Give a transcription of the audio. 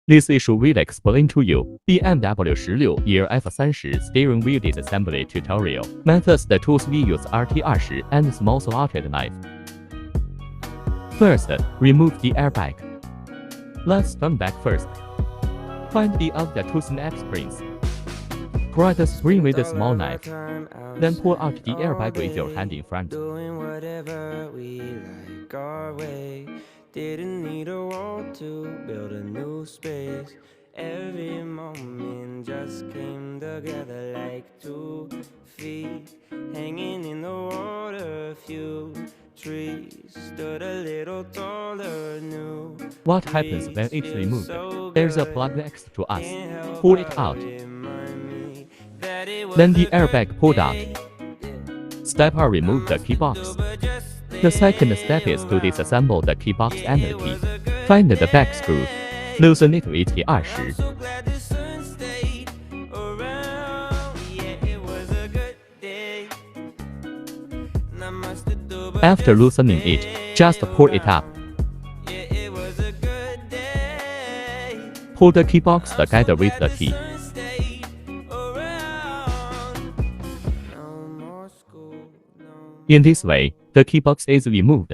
This issue will explain to you BMW 16 F30 steering wheel disassembly tutorial. Methods. The tools we use RT20 and small slotted knife. First, remove the airbag. Let's turn back first. Find the of the two snap springs. Pry the spring with a small knife. Then pull out the airbag with your hand in front. Doing whatever we like our way. Didn't need a wall to build a new space. Every moment just came together like 2 feet hanging in the water. Few trees stood a little taller. New What happens when it's removed? There's a plug next to us. Pull it out. Then the airbag pulled out. Step R. Remove the key box. The second step is to disassemble the key box and the key. Find the back screw. Loosen it with T20. After loosening it, just pull it up. Pull the key box together with the key. In this way, the key box is removed.